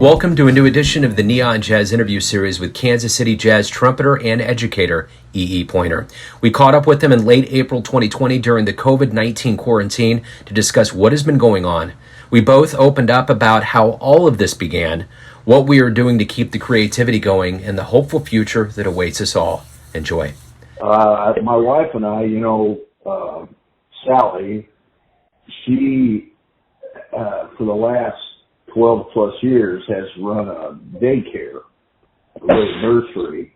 Welcome to a new edition of the Neon Jazz interview series with Kansas City Jazz trumpeter and educator E.E.Pointer. We caught up with him in late April 2020 during the COVID-19 quarantine to discuss what has been going on. We both opened up about how all of this began, what we are doing to keep the creativity going, and the hopeful future that awaits us all. Enjoy. My wife and I, Sally, she, for the last 12 plus years has run a daycare, a little nursery,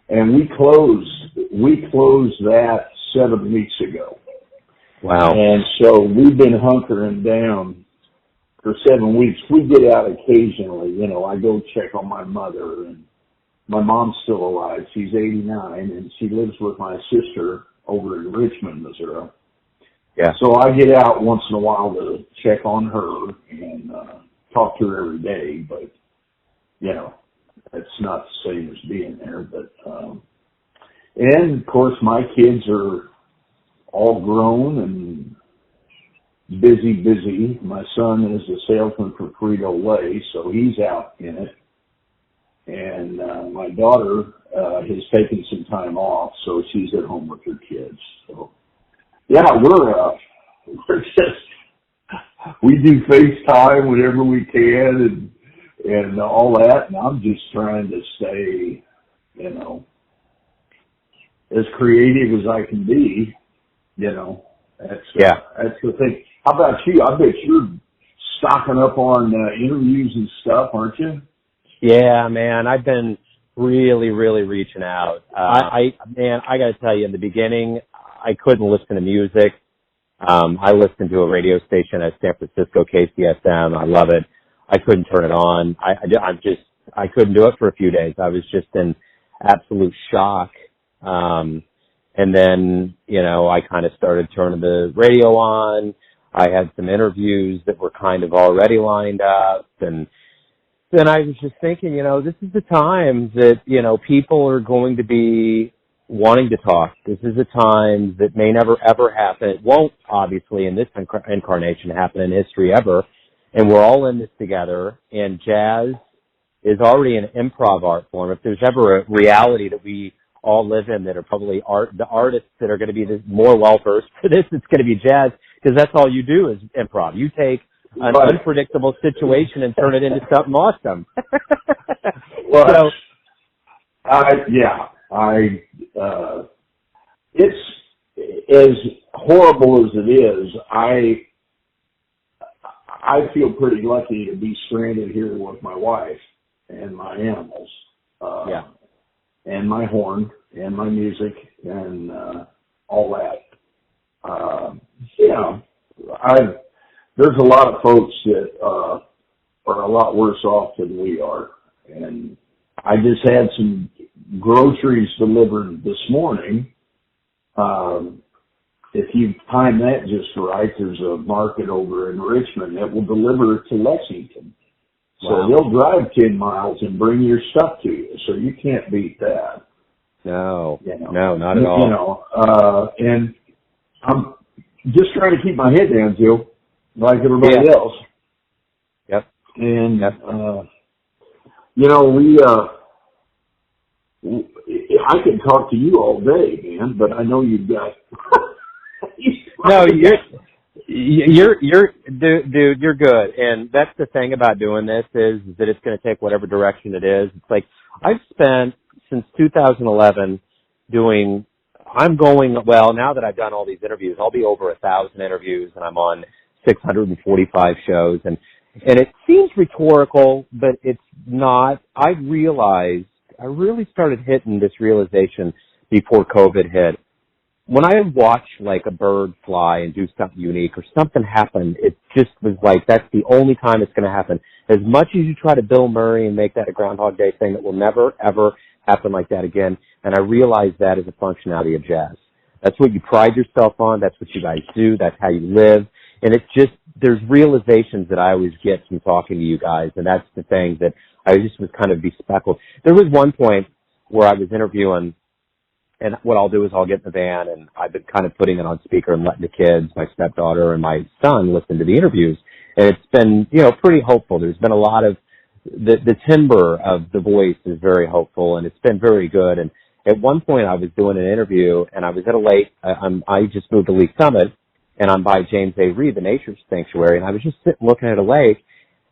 and we closed that 7 weeks ago. Wow. And so we've been hunkering down for 7 weeks. We get out occasionally, I go check on my mother, and my mom's still alive. She's 89 and she lives with my sister over in Richmond, Missouri. Yeah. So I get out once in a while to check on her and talk to her every day, but, it's not the same as being there. But and, of course, my kids are all grown and busy. My son is a salesman for Frito-Lay, so he's out in it. And my daughter has taken some time off, so she's at home with her kids. So, yeah, we do FaceTime whenever we can and all that, and I'm just trying to stay, as creative as I can be, that's the thing. How about you? I bet you're stocking up on interviews and stuff, aren't you? Yeah, man, I've been really reaching out. I got to tell you, in the beginning, I couldn't listen to music. I listened to a radio station at San Francisco, KCSM. I love it. I couldn't turn it on. I couldn't do it for a few days. I was just in absolute shock. And then, I kind of started turning the radio on. I had some interviews that were kind of already lined up, and then I was just thinking, this is the time that, people are going to be wanting to talk. This is a time that may never, ever happen. It won't, obviously, in this incarnation happen in history ever. And we're all in this together. And jazz is already an improv art form. If there's ever a reality that we all live in that are probably the artists that are going to be more well-versed for this, it's going to be jazz, because that's all you do is improv. You take an unpredictable situation and turn it into something awesome. Well, it's as horrible as it is. I feel pretty lucky to be stranded here with my wife and my animals, and my horn and my music and all that. There's a lot of folks that are a lot worse off than we are. And I just had some groceries delivered this morning. If you time that just right, there's a market over in Richmond that will deliver it to Lexington. So they'll drive 10 miles and bring your stuff to you. So you can't beat that. No, no, not at all. And I'm just trying to keep my head down, Joe, like everybody else. Yep. And, I can talk to you all day, man, but I know you've got... No, you're dude, you're good. And that's the thing about doing this is that it's going to take whatever direction it is. It's like, I've spent since 2011 now that I've done all these interviews, I'll be over 1,000 interviews, and I'm on 645 shows, and it seems rhetorical, but it's not. I really started hitting this realization before COVID hit. When I watch like a bird fly and do something unique or something happen, it just was like, that's the only time it's going to happen. As much as you try to Bill Murray and make that a Groundhog Day thing, it will never, ever happen like that again. And I realize that is a functionality of jazz. That's what you pride yourself on. That's what you guys do. That's how you live. And it's just, there's realizations that I always get from talking to you guys. And that's the thing that I just was kind of bespeckled. There was one point where I was interviewing, and what I'll do is I'll get in the van, and I've been kind of putting it on speaker and letting the kids, my stepdaughter and my son, listen to the interviews. And it's been, pretty hopeful. There's been a lot of, the timbre of the voice is very hopeful, and it's been very good. And at one point I was doing an interview, and I was at a lake. I just moved to Lee Summit, and I'm by James A. Reed, the nature sanctuary, and I was just sitting looking at a lake,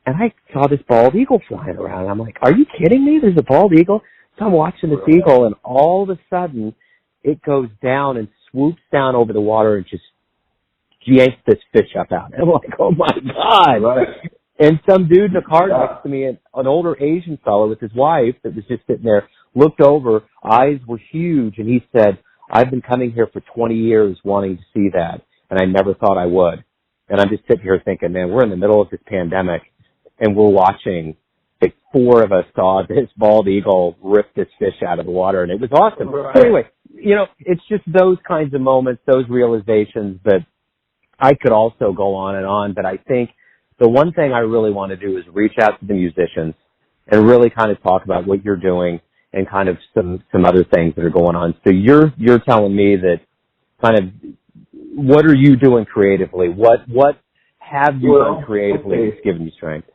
and I saw this bald eagle flying around. And I'm like, are you kidding me? There's a bald eagle? So I'm watching this eagle, and all of a sudden it goes down and swoops down over the water and just yanks this fish up out. And I'm like, oh my God. Right. And some dude in a car next to me, an older Asian fellow with his wife that was just sitting there, looked over, eyes were huge, and he said, I've been coming here for 20 years wanting to see that, and I never thought I would. And I'm just sitting here thinking, man, we're in the middle of this pandemic, and we're watching, like, 4 of us saw this bald eagle rip this fish out of the water, and it was awesome. Right. So anyway, it's just those kinds of moments, those realizations that I could also go on, but I think the one thing I really want to do is reach out to the musicians and really kind of talk about what you're doing and kind of some other things that are going on. So you're telling me that kind of what are you doing creatively? What have you done creatively that's given you strength?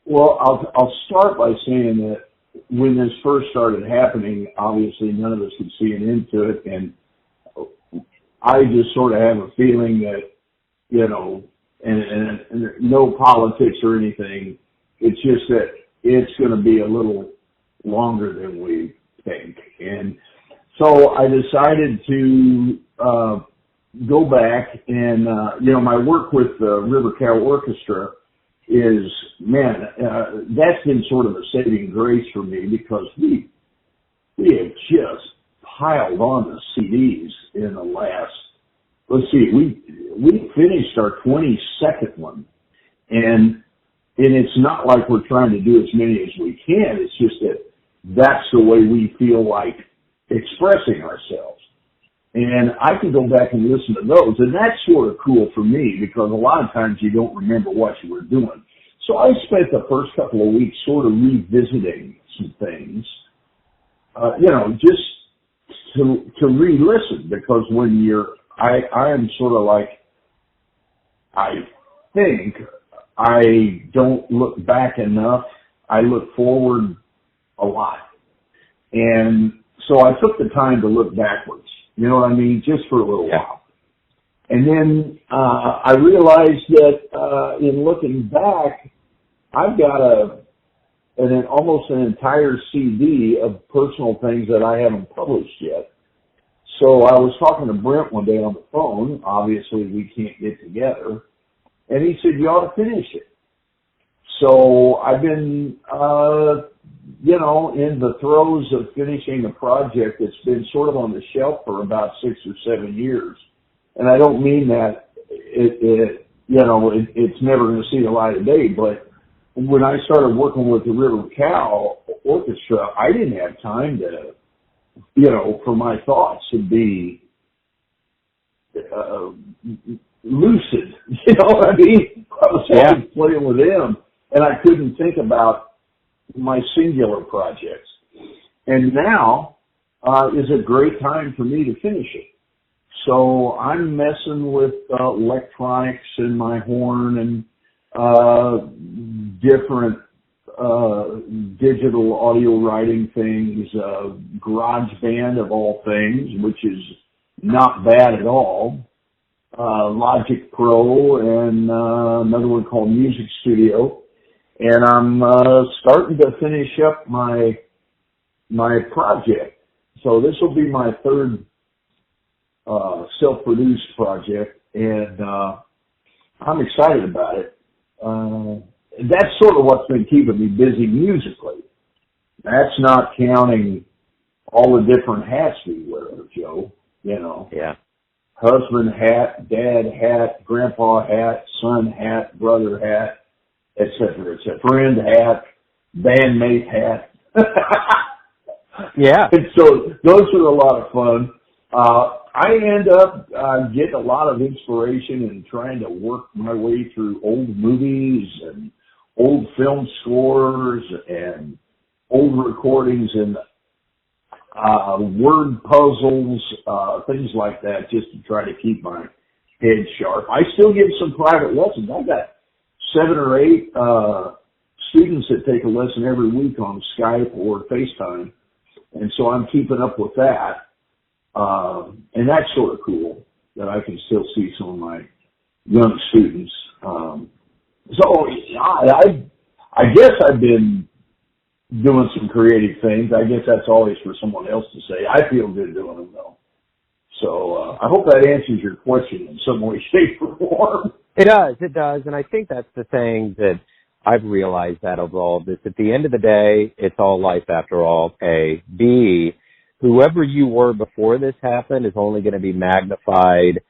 Well, I'll start by saying that when this first started happening, obviously none of us could see an end to it, and I just sort of have a feeling that, and no politics or anything. It's just that it's going to be a little longer than we think. And so I decided to go back and, my work with the River Cal Orchestra is, that's been sort of a saving grace for me because we have just piled on the CDs in the last, let's see, we finished our 22nd one, and it's not like we're trying to do as many as we can. It's just that that's the way we feel like expressing ourselves. And I can go back and listen to those, and that's sort of cool for me because a lot of times you don't remember what you were doing. So I spent the first couple of weeks sort of revisiting some things, just to re-listen, because when I am sort of like, I think I don't look back enough. I look forward a lot. And so I took the time to look backwards, you know what I mean, just for a little while. And then I realized that in looking back, I've got almost an entire CD of personal things that I haven't published yet. So I was talking to Brent one day on the phone. Obviously, we can't get together. And he said, you ought to finish it. So I've been, in the throes of finishing a project that's been sort of on the shelf for about 6 or 7 years. And I don't mean that it's never going to see the light of day, but when I started working with the River Cal Orchestra, I didn't have time to, for my thoughts to be lucid. You know what I mean? I was always playing with them, and I couldn't think about my singular projects. And now is a great time for me to finish it. So I'm messing with electronics in my horn and different digital audio writing things, GarageBand of all things, which is not bad at all, Logic Pro, and another one called Music Studio. And I'm starting to finish up my project. So this will be my third self-produced project, and I'm excited about it. That's sort of what's been keeping me busy musically. That's not counting all the different hats we wear, Joe. Yeah. Husband hat, dad hat, grandpa hat, son hat, brother hat, etc., etc. Friend hat, bandmate hat. Yeah. And so those are a lot of fun. I end up getting a lot of inspiration in trying to work my way through old movies and old film scores and old recordings and word puzzles, things like that, just to try to keep my head sharp. I still give some private lessons. I got 7 or 8 students that take a lesson every week on Skype or FaceTime. And so I'm keeping up with that. And that's sort of cool that I can still see some of my young students. So I guess I've been doing some creative things. I guess that's always for someone else to say. I feel good doing them though. So I hope that answers your question in some way, shape, or form. It does. And I think that's the thing that I've realized that of all this. At the end of the day, it's all life after all. A. B. Whoever you were before this happened is only going to be magnified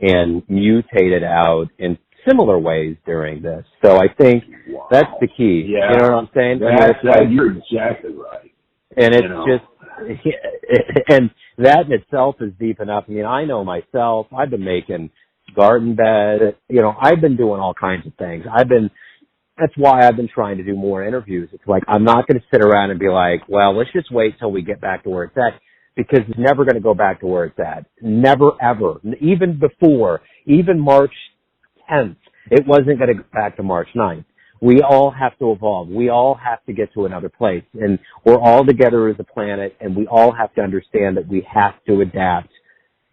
and mutated out in similar ways during this. So I think that's the key. Yeah. You know what I'm saying? You're exactly right. And it's and that in itself is deep enough. I mean, I know myself, I've been making garden bed, I've been doing all kinds of things. That's why I've been trying to do more interviews. It's like, I'm not going to sit around and be like, well, let's just wait till we get back to where it's at, because it's never going to go back to where it's at. Never, ever. Even March 10th, it wasn't going to go back to March 9th. We all have to evolve. We all have to get to another place. And we're all together as a planet, and we all have to understand that we have to adapt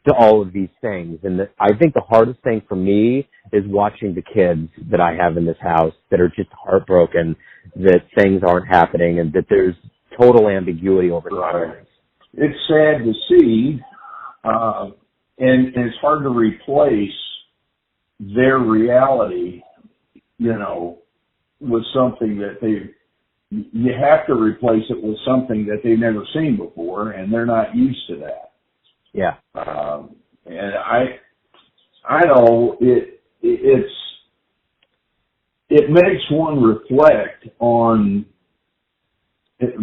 to all of these things. And I think the hardest thing for me is watching the kids that I have in this house that are just heartbroken that things aren't happening and that there's total ambiguity over time. It's sad to see, and it's hard to replace their reality, with something that you have to replace it with something that they've never seen before, and they're not used to that. Yeah. And I know it makes one reflect on it.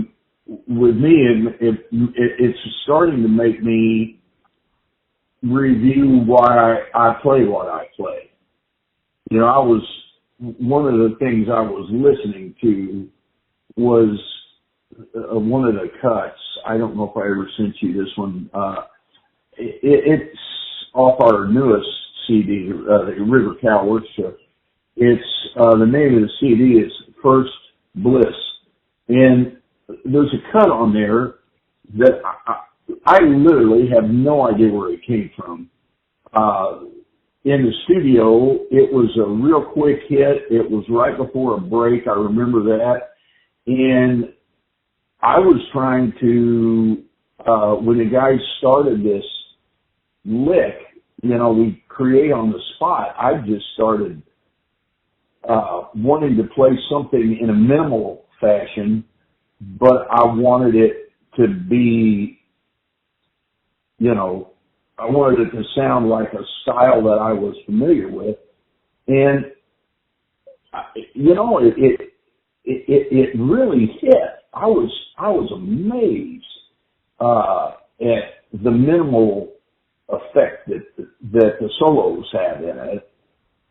With me, it's starting to make me review why I play what I play. One of the things I was listening to was one of the cuts. I don't know if I ever sent you this one. It's off our newest CD, the River Cal Orchestra. It's the name of the CD is First Bliss, and there's a cut on there that I literally have no idea where it came from. In the studio, it was a real quick hit. It was right before a break. I remember that. And I was trying to, when the guys started this lick, we create on the spot. I just started wanting to play something in a minimal fashion, but I wanted it to be, I wanted it to sound like a style that I was familiar with. And, it really hit. I was amazed at the minimal effect that the solos had in it.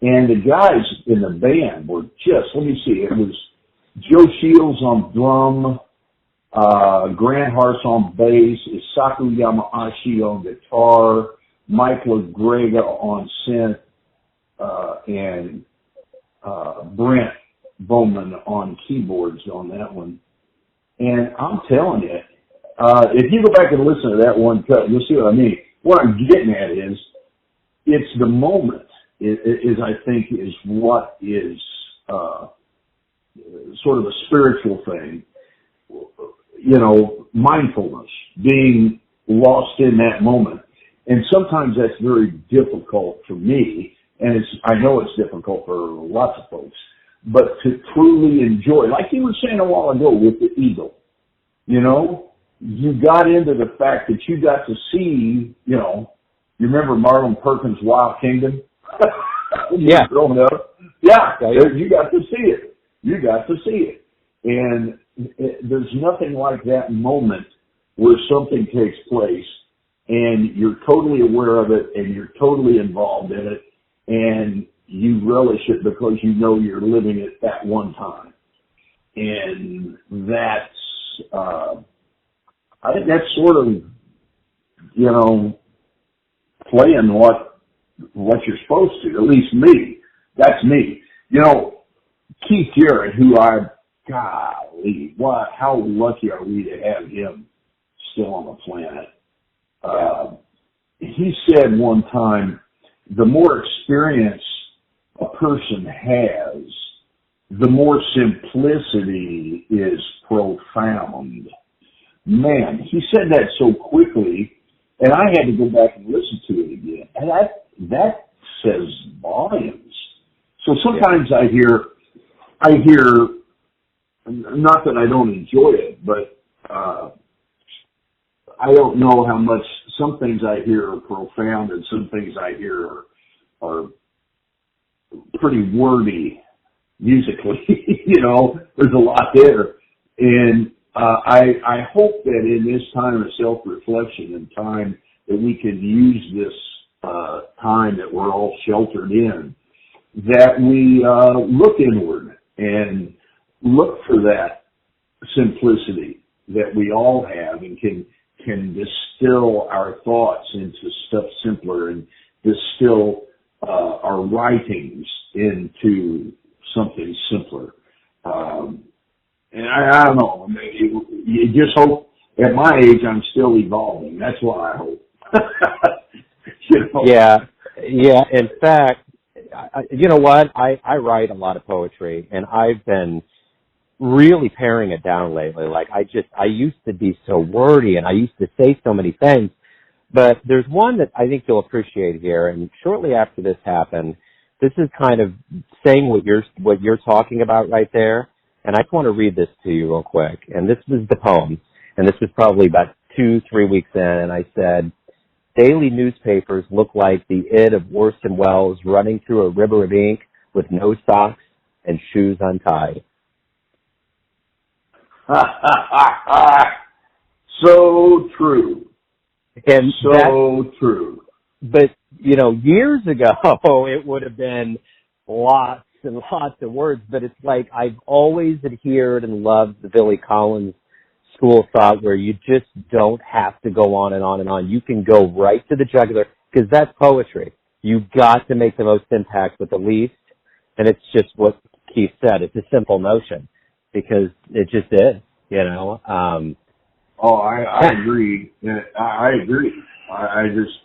And the guys in the band were just, let me see, it was Joe Shields on drum, Grant Hart's on bass, Isaku Yamaashi on guitar, Mike LaGrega on synth, and Brent Bowman on keyboards on that one. And I'm telling you, if you go back and listen to that one cut, you'll see what I mean. What I'm getting at is, it's the moment, I think, is what is sort of a spiritual thing. Mindfulness, being lost in that moment. And sometimes that's very difficult for me, and I know it's difficult for lots of folks, but to truly enjoy, like you were saying a while ago with the eagle, you got into the fact that you got to see, you remember Marlon Perkins' Wild Kingdom? Yeah. Growing up? Yeah, you got to see it. You got to see it. And there's nothing like that moment where something takes place and you're totally aware of it and you're totally involved in it and you relish it because you know you're living it that one time. And that's, I think that's sort of, playing what you're supposed to, at least me. That's me. Keith Jarrett, who golly, how lucky are we to have him still on the planet? He said one time, the more experience a person has, the more simplicity is profound. Man, he said that so quickly, and I had to go back and listen to it again. And that says volumes. So sometimes I hear, not that I don't enjoy it, but I don't know how much, some things I hear are profound and some things I hear are pretty wordy musically. There's a lot there. And I hope that in this time of self-reflection and time that we can use this time that we're all sheltered in, that we look inward and look for that simplicity that we all have and can distill our thoughts into stuff simpler and distill our writings into something simpler. And I don't know, you just hope at my age I'm still evolving. That's what I hope. Yeah. In fact, you know what? I write a lot of poetry, and I've been really paring it down lately. Like I used to be so wordy, and I used to say so many things. But there's one that I think you'll appreciate here. And shortly after this happened, this is kind of saying what you're talking about right there. And I just want to read this to you real quick. And this was the poem. And this was probably about 2-3 weeks in. And I said, daily newspapers look like the id of Orson Welles running through a river of ink with no socks and shoes untied. So true. And so true. But, years ago, it would have been lots and lots of words, but it's like I've always adhered and loved the Billy Collins school of thought where you just don't have to go on and on and on. You can go right to the jugular because that's poetry. You've got to make the most impact with the least, and it's just what Keith said. It's a simple notion because it just is, I agree. I agree. I just,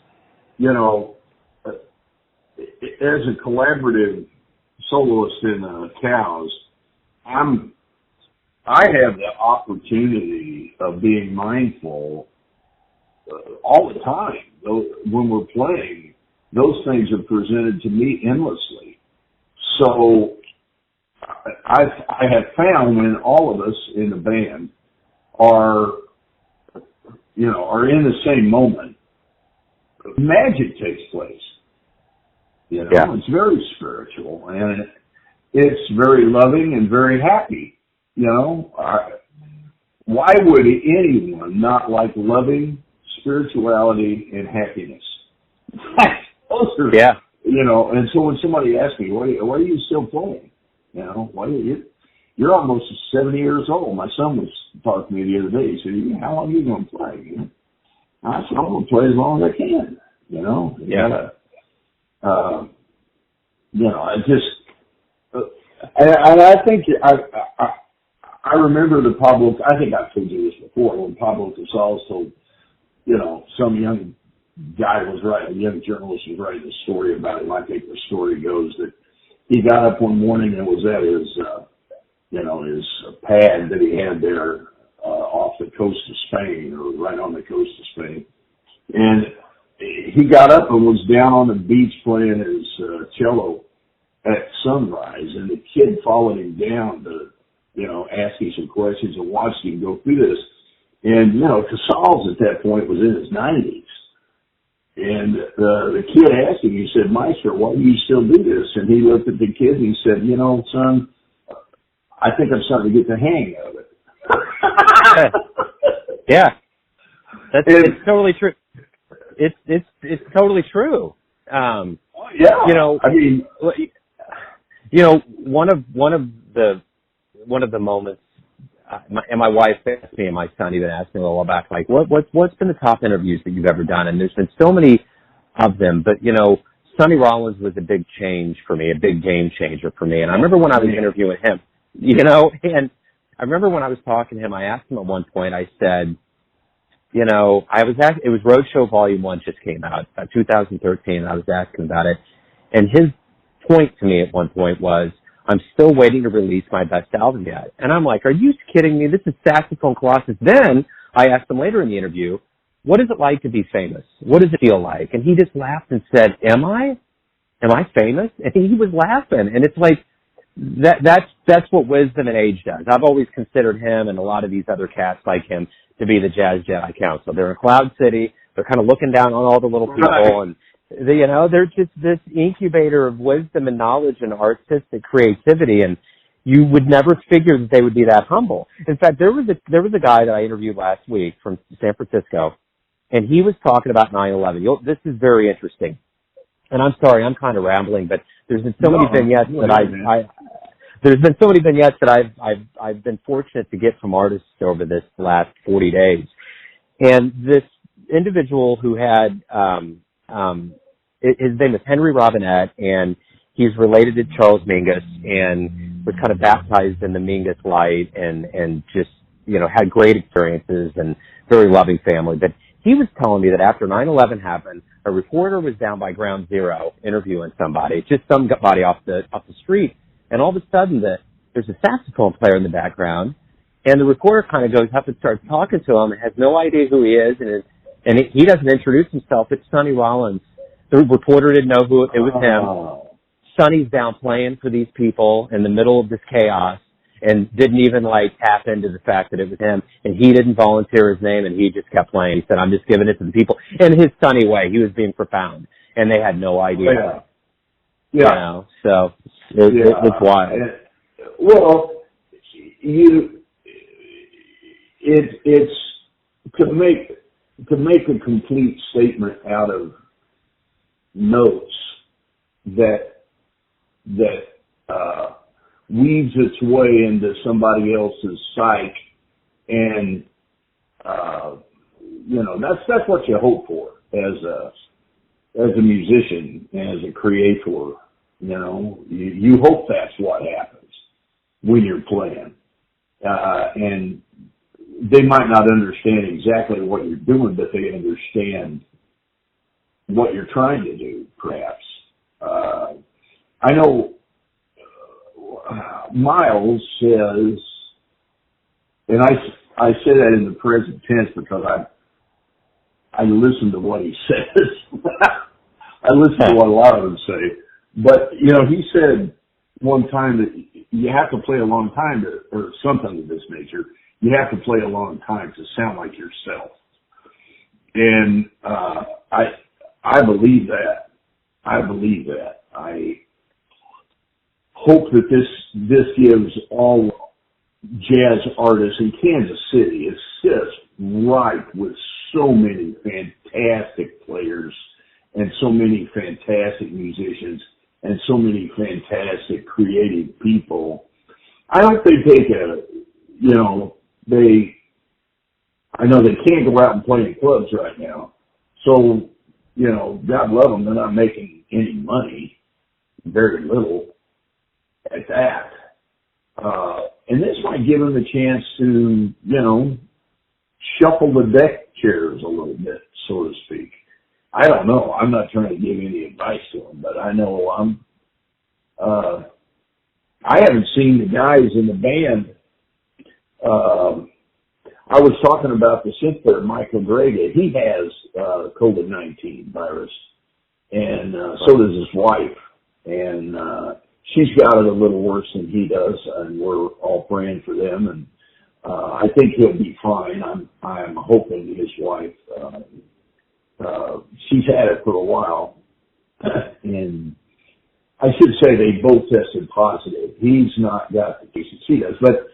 as a collaborative soloist in Cows, I have the opportunity of being mindful all the time. When we're playing, those things are presented to me endlessly. So I have found when all of us in the band are in the same moment, magic takes place. It's very spiritual and it's very loving and very happy. Why would anyone not like loving, spirituality, and happiness? Those are, and so when somebody asks me, why are you still playing? You're almost 70 years old. My son was talking to me the other day. He said, how long are you going to play? I said, I'm going to play as long as I can. I just, and I think I remember the Pablo. I think I've told you this before. When Pablo Casals told, some young guy was writing, a young journalist was writing a story about him. I think the story goes that he got up one morning and was at his pad that he had there off the coast of Spain, or right on the coast of Spain, and he got up and was down on the beach playing his cello at sunrise, and the kid followed him down to, ask him some questions and watched him go through this. And, Casals at that point was in his 90s. And the kid asked him, he said, Maestro, why do you still do this? And he looked at the kid and he said, son, I think I'm starting to get the hang of it. Yeah. It's totally true. It's totally true. One of the moments, and my wife asked me, and my son even asked me a little while back, like, what's been the top interviews that you've ever done? And there's been so many of them, but Sonny Rollins was a big change for me, a big game changer for me. And I remember when I was interviewing him, and I remember when I was talking to him, I asked him at one point, I said, it was Roadshow Volume 1 just came out, 2013, and I was asking about it. And his point to me at one point was, I'm still waiting to release my best album yet. And I'm like, are you kidding me? This is Saxophone Colossus. Then I asked him later in the interview, what is it like to be famous? What does it feel like? And he just laughed and said, am I famous? And he was laughing. And it's like, that's what wisdom and age does. I've always considered him and a lot of these other cats like him to be the Jazz Jedi Council. They're in Cloud City. They're kind of looking down on all the little people, right. And they're just this incubator of wisdom and knowledge and artistic creativity. And you would never figure that they would be that humble. In fact, there was a guy that I interviewed last week from San Francisco, and he was talking about 9/11. This is very interesting. And I'm sorry, I'm kind of rambling, but there's been so many vignettes that I've been fortunate to get from artists over this last 40 days. And this individual who had, his name is Henry Robinette, and he's related to Charles Mingus and was kind of baptized in the Mingus light and just, had great experiences and very loving family. But he was telling me that after 9/11 happened, a reporter was down by Ground Zero interviewing somebody, just somebody off the street. And all of a sudden there's a saxophone player in the background, and the reporter kind of goes up and starts talking to him and has no idea who he is, and he doesn't introduce himself. It's Sonny Rollins. The reporter didn't know who it was him. Sonny's down playing for these people in the middle of this chaos and didn't even tap into the fact that it was him, and he didn't volunteer his name, and he just kept playing. He said, I'm just giving it to the people. In his Sonny way, he was being profound, and they had no idea. Yeah. So it's wild. Well, it's to make a complete statement out of notes that weaves its way into somebody else's psyche, and that's what you hope for as a musician and as a creator. You hope that's what happens when you're playing, and they might not understand exactly what you're doing, but they understand what you're trying to do, perhaps. I know Miles says, and I say that in the present tense because I listen to what he says. I listen to what a lot of them say. But, he said one time that you have to play a long time or something of this nature. You have to play a long time to sound like yourself. And I believe that. I hope that this gives all jazz artists in Kansas City, it's just ripe with so many fantastic players and so many fantastic musicians and so many fantastic creative people. I hope they take I know they can't go out and play in clubs right now. So, God love them, they're not making any money, very little at that. And this might give them a chance to, shuffle the deck chairs a little bit, so to speak. I don't know. I'm not trying to give any advice to them, but I know I haven't seen the guys in the band. I was talking about the synth player, Michael Grega. He has COVID-19 virus, and so does his wife. And she's got it a little worse than he does, and we're all praying for them. And I think he'll be fine. I'm hoping his wife. She's had it for a while, and I should say they both tested positive. He's not got the case, she does. But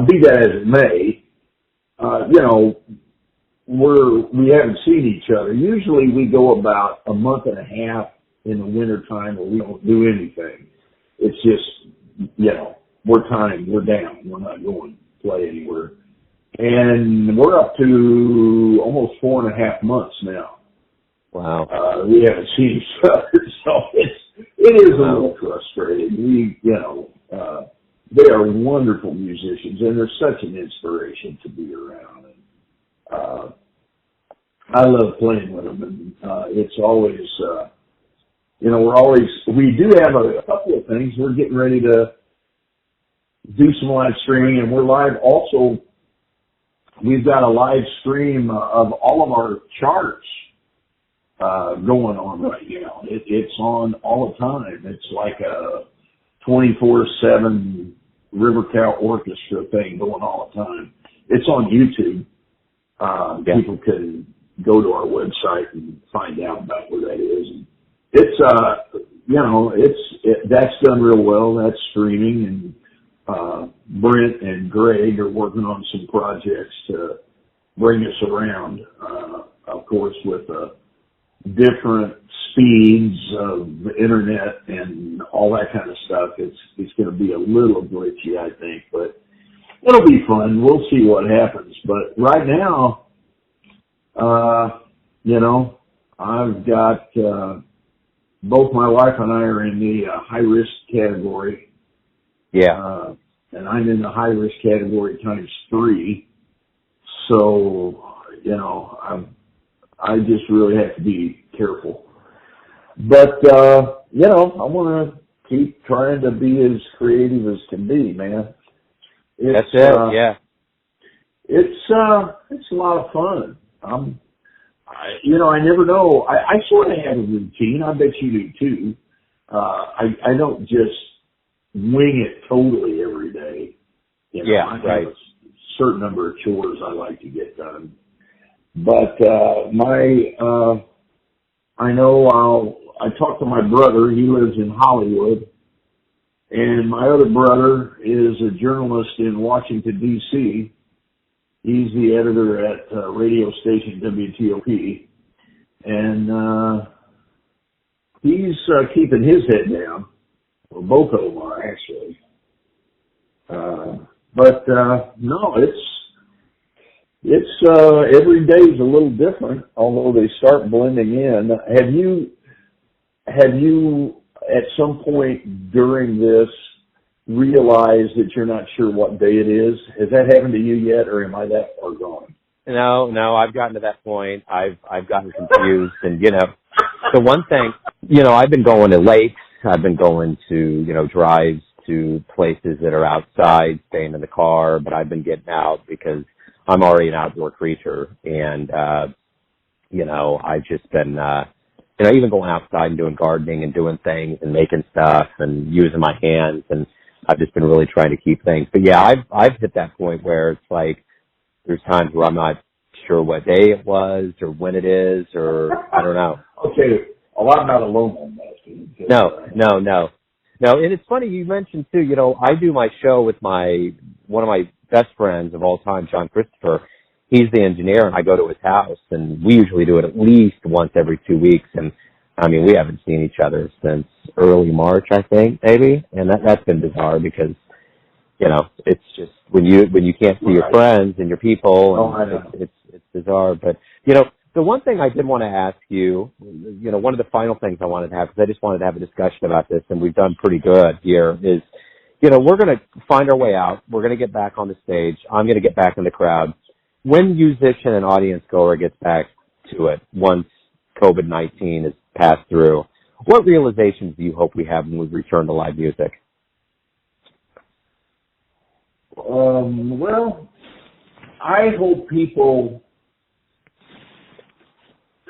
be that as it may, we haven't seen each other. Usually we go about a month and a half in the wintertime where we don't do anything. It's just, we're down. We're not going to play anywhere. And we're up to almost 4.5 months now. Wow. We haven't seen each other, so it is a little frustrating. They are wonderful musicians, and they're such an inspiration to be around. And, I love playing with them, and it's always, we do have a couple of things. We're getting ready to do some live streaming, and we're live also. We've got a live stream of all of our charts going on right now. It's on all the time. It's like a 24/7 River Cow Orchestra thing going all the time. It's on YouTube. People can go to our website and find out about where that is. And it's, that's done real well. That's streaming, and Brent and Greg are working on some projects to bring us around, of course, with different speeds of the internet and all that kind of stuff. It's going to be a little glitchy, I think, but it'll be fun. We'll see what happens. But right now, I've got both my wife and I are in the high-risk category. Yeah. And I'm in the high-risk category ×3. So, I just really have to be careful. But, I want to keep trying to be as creative as can be, man. That's it, yeah. It's a lot of fun. I never know. I sort of have a routine. I bet you do too. I don't just wing it totally every day. I have a certain number of chores I like to get done. But I talked to my brother. He lives in Hollywood, and my other brother is a journalist in Washington D.C. He's the editor at radio station WTOP, and he's keeping his head down. Well, both of them are actually. But no, it's every day's a little different, although they start blending in. Have you at some point during this realized that you're not sure what day it is? Has that happened to you yet, or am I that far gone? No, I've gotten to that point. I've gotten confused, and the one thing, I've been going to lakes, I've been going to, drives to places that are outside, staying in the car, but I've been getting out because I'm already an outdoor creature, and, I've just been, even going outside and doing gardening and doing things and making stuff and using my hands, and I've just been really trying to keep things. But yeah, I've hit that point where it's like there's times where I'm not sure what day it was or when it is, or I don't know. Okay, well, I'm not alone on that. No. And it's funny you mentioned too. I do my show with one of my best friends of all time, John Christopher. He's the engineer, and I go to his house, and we usually do it at least once every 2 weeks. And I mean, we haven't seen each other since early March, I think, maybe. And that's been bizarre because, it's just when you can't see your friends and your people, and it's bizarre. But, the one thing I did want to ask you, one of the final things I wanted to have, because I just wanted to have a discussion about this, and we've done pretty good here, is, we're going to find our way out. We're going to get back on the stage. I'm going to get back in the crowd. When musician and audience goer gets back to it, once COVID-19 is passed through, what realizations do you hope we have when we return to live music? Well, I hope people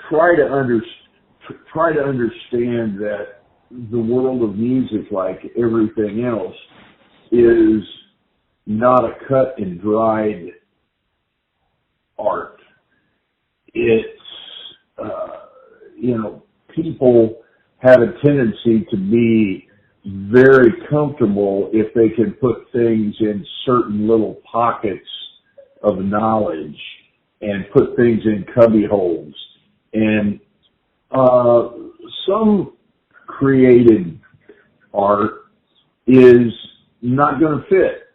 try to understand that the world of music, like everything else, is not a cut and dried art. It's, people have a tendency to be very comfortable if they can put things in certain little pockets of knowledge and put things in cubby holes. And some created art is not going to fit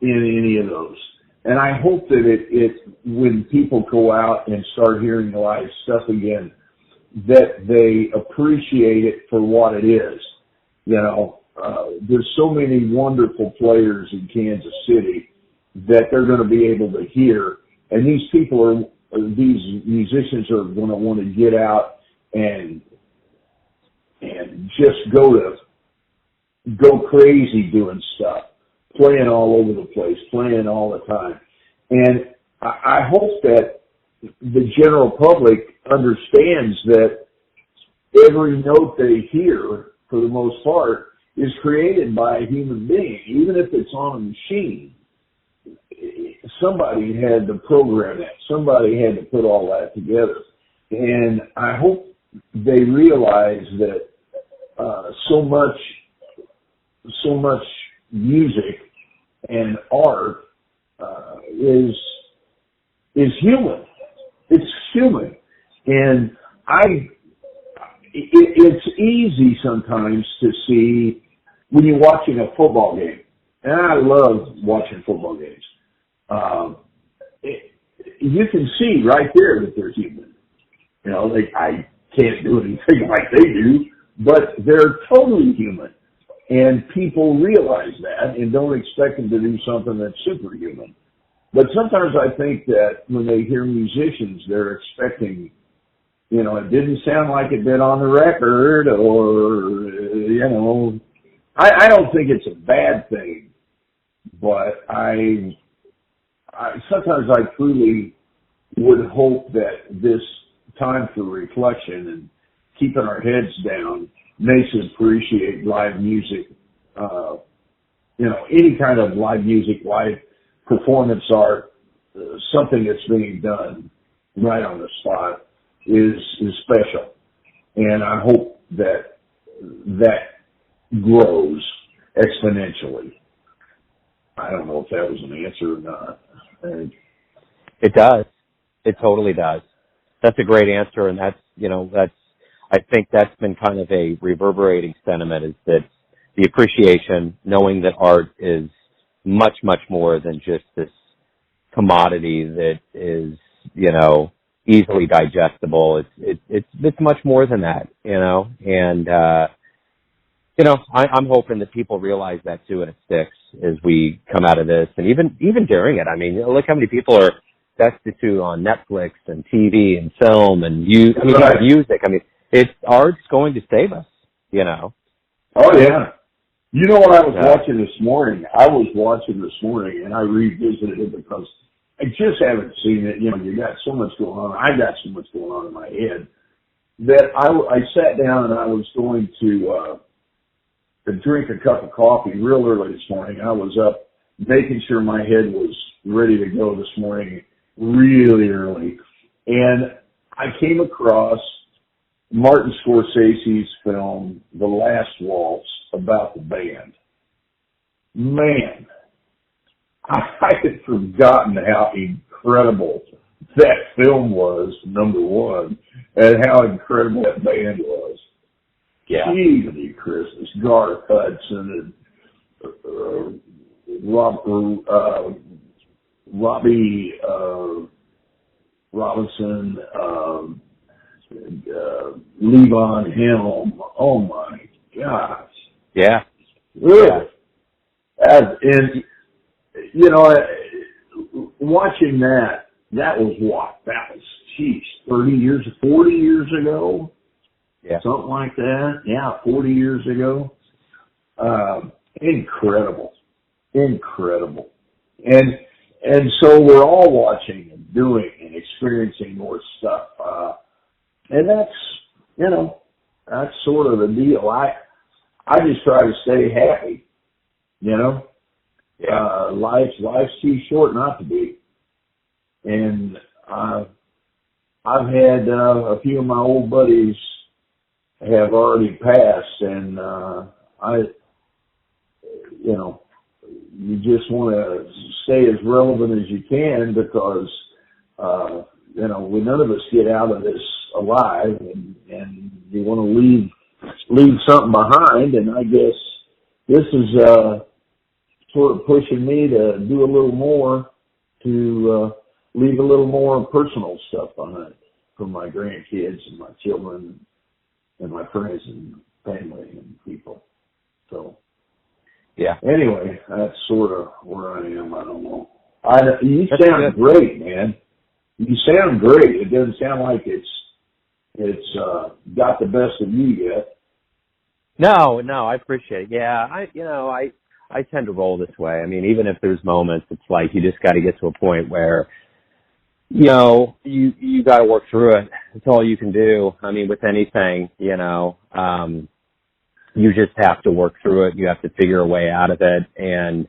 in any of those. And I hope that when people go out and start hearing live stuff again, that they appreciate it for what it is. You know, there's so many wonderful players in Kansas City that they're going to be able to hear, and these musicians are going to want to get out and just go crazy doing stuff, playing all over the place, playing all the time. And I hope that the general public understands that every note they hear, for the most part, is created by a human being. Even if it's on a machine, somebody had to program that. Somebody had to put all that together. And I hope they realize that so much music and art is human. It's human. And it's easy sometimes to see when you're watching a football game. And I love watching football games. You can see right there that they're human. You know, I can't do anything like they do, but they're totally human. And people realize that and don't expect them to do something that's superhuman. But sometimes I think that when they hear musicians, they're expecting, you know, it didn't sound like it did on the record, or, you know, I don't think it's a bad thing, but I sometimes I truly would hope that this time for reflection and keeping our heads down makes us appreciate live music. You know, any kind of live music, live performance art, something that's being done right on the spot is special. And I hope that grows exponentially. I don't know if that was an answer or not. It does. It totally does. That's a great answer, and I think that's been kind of a reverberating sentiment, is that the appreciation, knowing that art is much, much more than just this commodity that is, you know, easily digestible. It's much more than that, you know, and, you know, I'm hoping that people realize that too, and it sticks as we come out of this, and even during it. I mean, look how many people are destitute on Netflix and TV and film and music. I mean, art's going to save us, you know. Oh yeah. You know what I was watching this morning? And I revisited it because I just haven't seen it. You know, you got so much going on. I got so much going on in my head that I sat down and I was going to drink a cup of coffee real early this morning. I was up making sure my head was ready to go this morning really early. And I came across Martin Scorsese's film, The Last Waltz, about the band. Man, I had forgotten how incredible that film was, number one, and how incredible that band was. Yeah. Easily Christmas, Garth Hudson and Robbie Robinson, Levon Helm. Oh my gosh. Yeah. Really? Yeah. And, you know, watching that was what? That was, 40 years ago? Yeah. Something like that. Yeah, 40 years ago. Incredible. And so we're all watching and doing and experiencing more stuff. And that's, you know, that's sort of the deal. I just try to stay happy, you know. Yeah. Life's too short not to be. And I've had a few of my old buddies have already passed, and you know, you just want to stay as relevant as you can because, you know, none of us get out of this alive, and you want to leave something behind, and I guess this is sort of pushing me to do a little more, to leave a little more personal stuff behind. from my grandkids and my children and my friends and family and people. So, Yeah. anyway, that's sort of where I am. I don't know. You sound good. great, man. You sound great. It doesn't sound like it's got the best of you yet. No, I appreciate it. Yeah, I tend to roll this way. I mean, even if there's moments, it's like you just got to get to a point where, you know, you got to work through it. It's all you can do. I mean, with anything, you know, you just have to work through it. You have to figure a way out of it. And,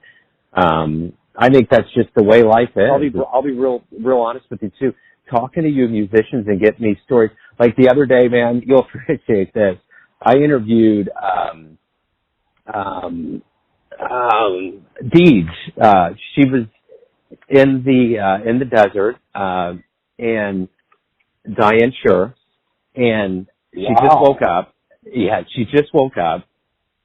I think that's just the way life is. I'll be real honest with you too. Talking to you musicians and getting these stories. Like the other day, man, you'll appreciate this. I interviewed, Deej. She was in the desert, and Diane Shure, and she just woke up. Yeah, she just woke up,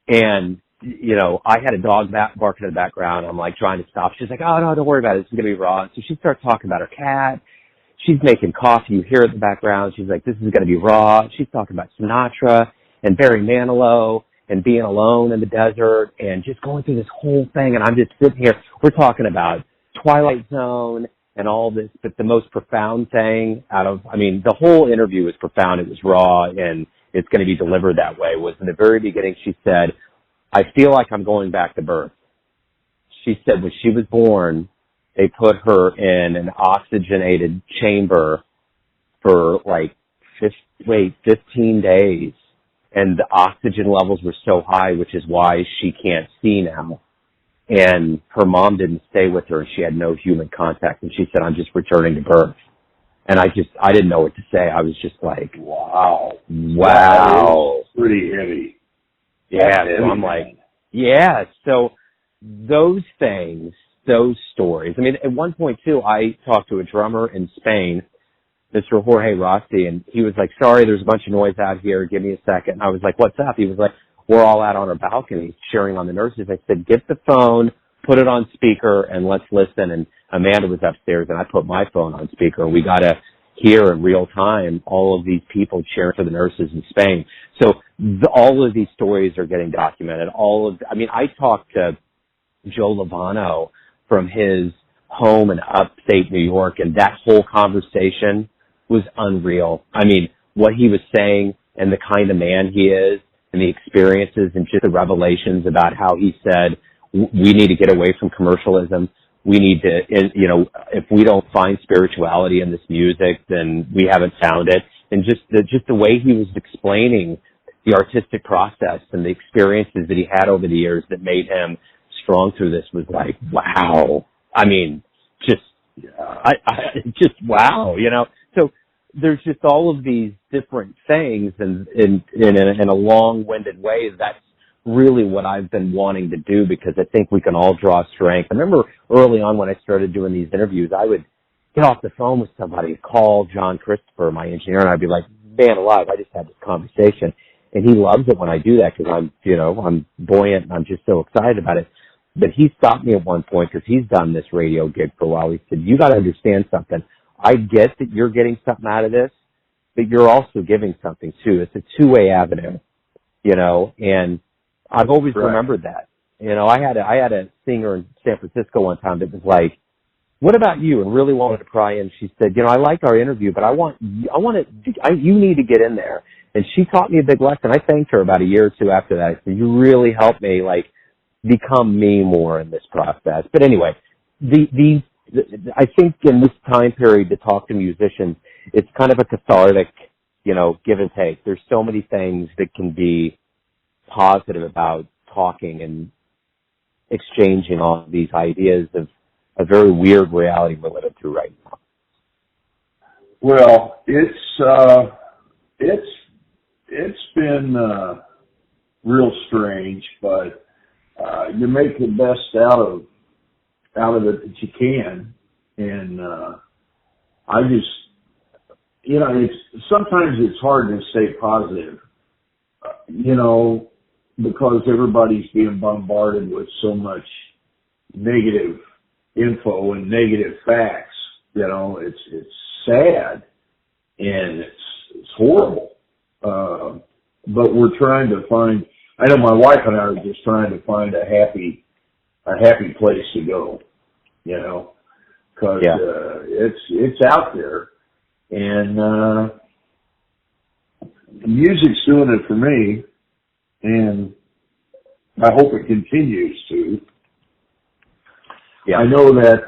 and, you know, I had a dog barking in the background. I'm like trying to stop. She's like, oh, no, don't worry about it. It's going to be raw. So she starts talking about her cat. She's making coffee. You hear it in the background. She's like, this is going to be raw. She's talking about Sinatra and Barry Manilow and being alone in the desert and just going through this whole thing. And I'm just sitting here. We're talking about Twilight Zone and all this, but the most profound thing the whole interview was profound. It was raw, and it's going to be delivered that way. Was in the very beginning, she said, I feel like I'm going back to birth. She said when she was born, they put her in an oxygenated chamber for like 15 days. And the oxygen levels were so high, which is why she can't see now. And her mom didn't stay with her, and she had no human contact. And she said, I'm just returning to birth. And I didn't know what to say. I was just like, wow. Pretty heavy. Yeah, so I'm like, yeah. So those things, those stories. I mean, at one point too, I talked to a drummer in Spain, Mr. Jorge Rossi, and he was like, sorry, there's a bunch of noise out here. Give me a second. And I was like, what's up? He was like, we're all out on our balcony cheering on the nurses. I said, get the phone, put it on speaker, and let's listen. And Amanda was upstairs, and I put my phone on speaker. We got to hear in real time all of these people cheering for the nurses in Spain. So all of these stories are getting documented. I talked to Joe Lovano from his home in upstate New York, and that whole conversation was unreal. I mean, what he was saying and the kind of man he is and the experiences and just the revelations about how he said, we need to get away from commercialism. We need to, if we don't find spirituality in this music, then we haven't found it. And just the way he was explaining the artistic process and the experiences that he had over the years that made him strong through this was like, wow. I mean, just wow, So there's just all of these different things, and in a long-winded way, that's really what I've been wanting to do, because I think we can all draw strength. I remember early on when I started doing these interviews, I would get off the phone with somebody, call John Christopher, my engineer, and I'd be like, man alive, I just had this conversation. And he loves it when I do that, because I'm buoyant and I'm just so excited about it. But he stopped me at one point, because he's done this radio gig for a while. He said, you got to understand something. I get that you're getting something out of this, but you're also giving something too. It's a two-way avenue, and I've always remembered that. I had a singer in San Francisco one time that was like, what about you? And really wanted to pry in. She said, I liked our interview, but you need to get in there. And she taught me a big lesson. I thanked her about a year or two after that. I said, you really helped me become me more in this process. But anyway, I think in this time period to talk to musicians, it's kind of a cathartic, give and take. There's so many things that can be positive about talking and exchanging all these ideas of a very weird reality we're living through right now. Well, it's been real strange, but you make the best out of it that you can, and I just, sometimes it's hard to stay positive, because everybody's being bombarded with so much negative info and negative facts. It's sad, and it's horrible. But we're trying to find, I know my wife and I are just trying to find a happy place to go, you know, cause, it's out there, and, the music's doing it for me, and I hope it continues to. Yeah. I know that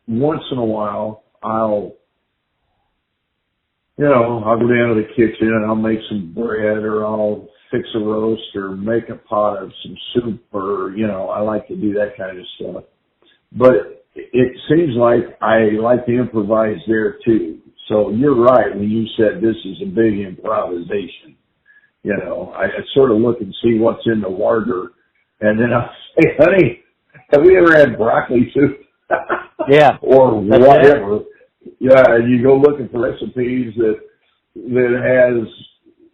once in a while I'll go down to the kitchen and I'll make some bread, or I'll fix a roast, or make a pot of some soup, or, I like to do that kind of stuff. But it seems like I like to improvise there too. So you're right when you said this is a big improvisation. I sort of look and see what's in the larder, and then I'll say, honey, have we ever had broccoli soup? Yeah. Or whatever. Yeah, and you go looking for recipes that has,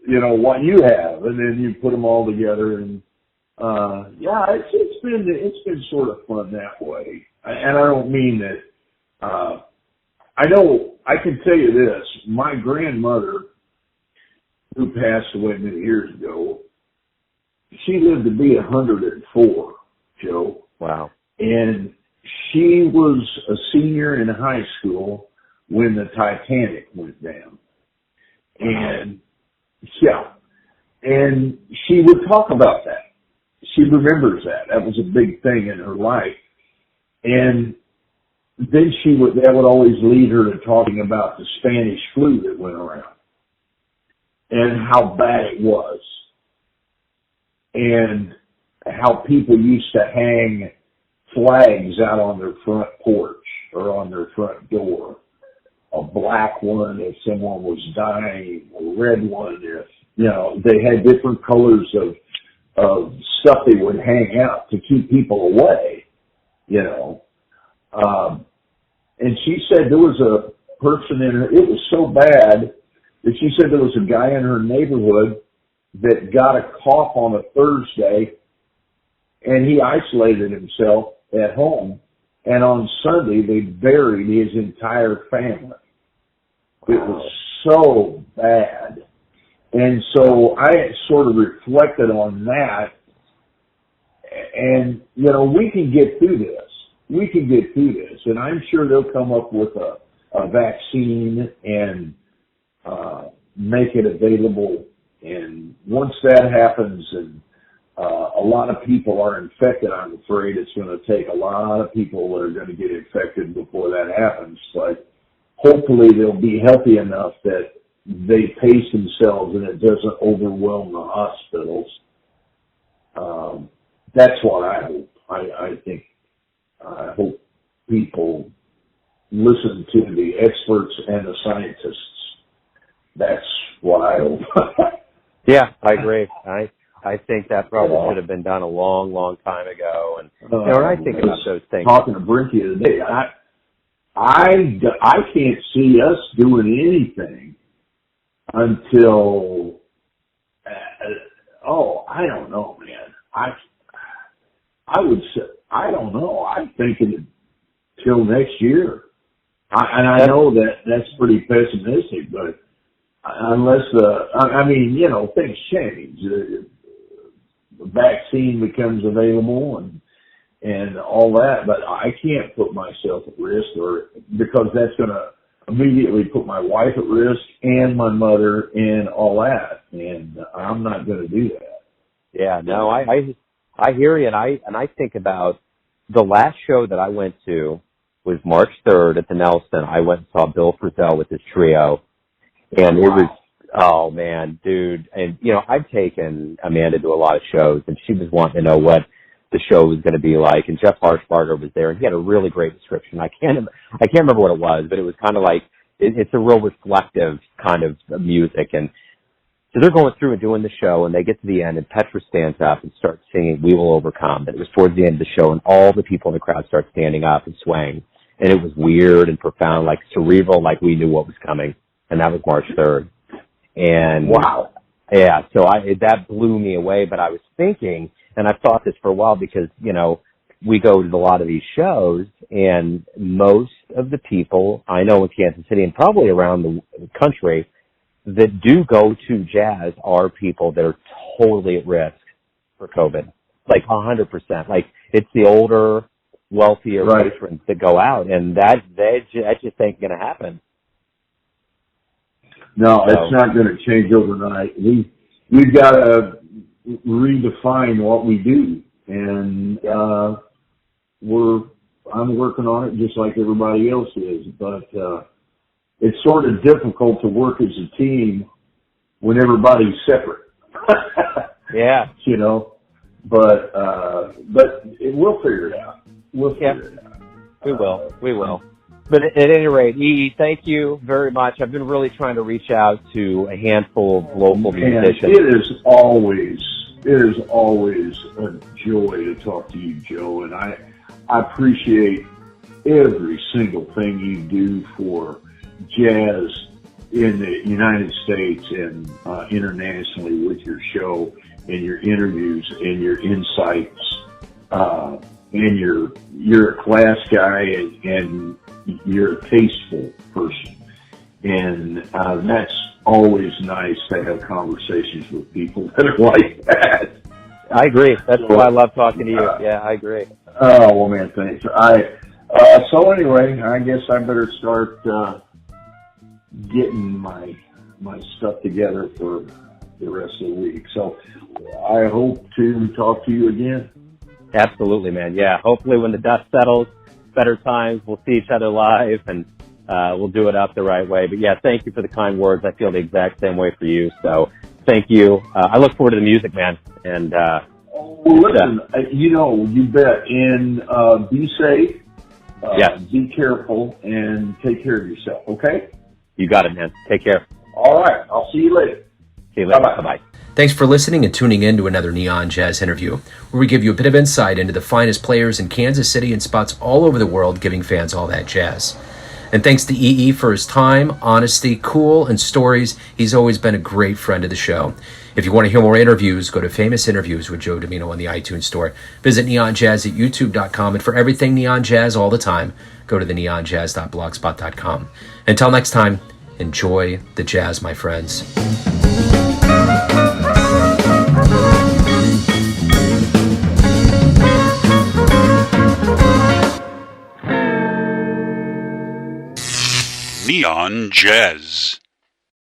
what you have, and then you put them all together, and it's been sort of fun that way. And I don't mean that. I know I can tell you this: my grandmother, who passed away many years ago, she lived to be 104, Joe. Wow. And she was a senior in high school when the Titanic went down. And, and she would talk about that. She remembers that. That was a big thing in her life. And then that would always lead her to talking about the Spanish flu that went around and how bad it was, and how people used to hang flags out on their front porch or on their front door. A black one if someone was dying, a red one if, they had different colors of stuff they would hang out to keep people away, and she said there was a person it was so bad that she said there was a guy in her neighborhood that got a cough on a Thursday, and he isolated himself at home, and on Sunday they buried his entire family. It was so bad. And so I sort of reflected on that, and, we can get through this. We can get through this, and I'm sure they'll come up with a vaccine and make it available. And once that happens, and a lot of people are infected, I'm afraid it's going to take a lot of people that are going to get infected before that happens. But hopefully they'll be healthy enough that they pace themselves and it doesn't overwhelm the hospitals. That's what I hope. I hope people listen to the experts and the scientists. That's what I hope. Yeah, I agree. I think that probably should have been done a long, long time ago. And when I think about those things, talking to Brinky today, I can't see us doing anything until I don't know, man. I would say, I don't know. I'm thinking till next year. I know that's pretty pessimistic, but unless things change, the vaccine becomes available and all that, but I can't put myself at risk, because that's going to immediately put my wife at risk and my mother and all that, and I'm not going to do that. Yeah, no, I hear you, and I think about the last show that I went to was March 3rd at the Nelson. I went and saw Bill Frisell with his trio, and it was, oh man, dude, and I've taken Amanda to a lot of shows, and she was wanting to know what the show was going to be like, and Jeff Harshbarger was there, and he had a really great description. I can't remember what it was, but it was kind of like, it's a real reflective kind of music, and so they're going through and doing the show, and they get to the end, and Petra stands up and starts singing "We Will Overcome." And it was towards the end of the show, and all the people in the crowd start standing up and swaying, and it was weird and profound, like cerebral, like we knew what was coming, and that was March 3rd. And wow, yeah, so that blew me away. But I was thinking, and I've thought this for a while, because we go to a lot of these shows, and most of the people I know in Kansas City and probably around the country that do go to jazz are people that are totally at risk for COVID, like 100%. Like it's the older, wealthier patrons that go out, and that just ain't going to happen. No, it's not going to change overnight. We've got to redefine what we do, and I'm working on it just like everybody else is. But it's sort of difficult to work as a team when everybody's separate. Yeah, you know. But we'll figure it out. We'll figure it out. We will. But at any rate, E.E., thank you very much. I've been really trying to reach out to a handful of local musicians. It is always a joy to talk to you, Joe, and I appreciate every single thing you do for jazz in the United States and internationally with your show and your interviews and your insights. And you're a class guy and you're a tasteful person. And that's always nice to have conversations with people that are like that. I agree. That's why I love talking to you. Yeah, I agree. Oh, well, man, thanks. So anyway, I guess I better start getting my stuff together for the rest of the week. So I hope to talk to you again. Absolutely, man. Yeah, hopefully when the dust settles, better times, we'll see each other live and we'll do it up the right way. But yeah, thank you for the kind words. I feel the exact same way for you. So thank you. I look forward to the music, man. And listen, you bet. And be safe. Yes. Be careful and take care of yourself. Okay. You got it, man. Take care. All right. I'll see you later. See you later. Bye-bye. Bye-bye. Thanks for listening and tuning in to another Neon Jazz interview, where we give you a bit of insight into the finest players in Kansas City and spots all over the world, giving fans all that jazz. And thanks to E.E. for his time, honesty, cool, and stories. He's always been a great friend of the show. If you want to hear more interviews, go to Famous Interviews with Joe Domino on the iTunes Store. Visit neonjazz at youtube.com, and for everything Neon Jazz all the time, go to the neonjazz.blogspot.com. Until next time, enjoy the jazz, my friends. Neon Jazz.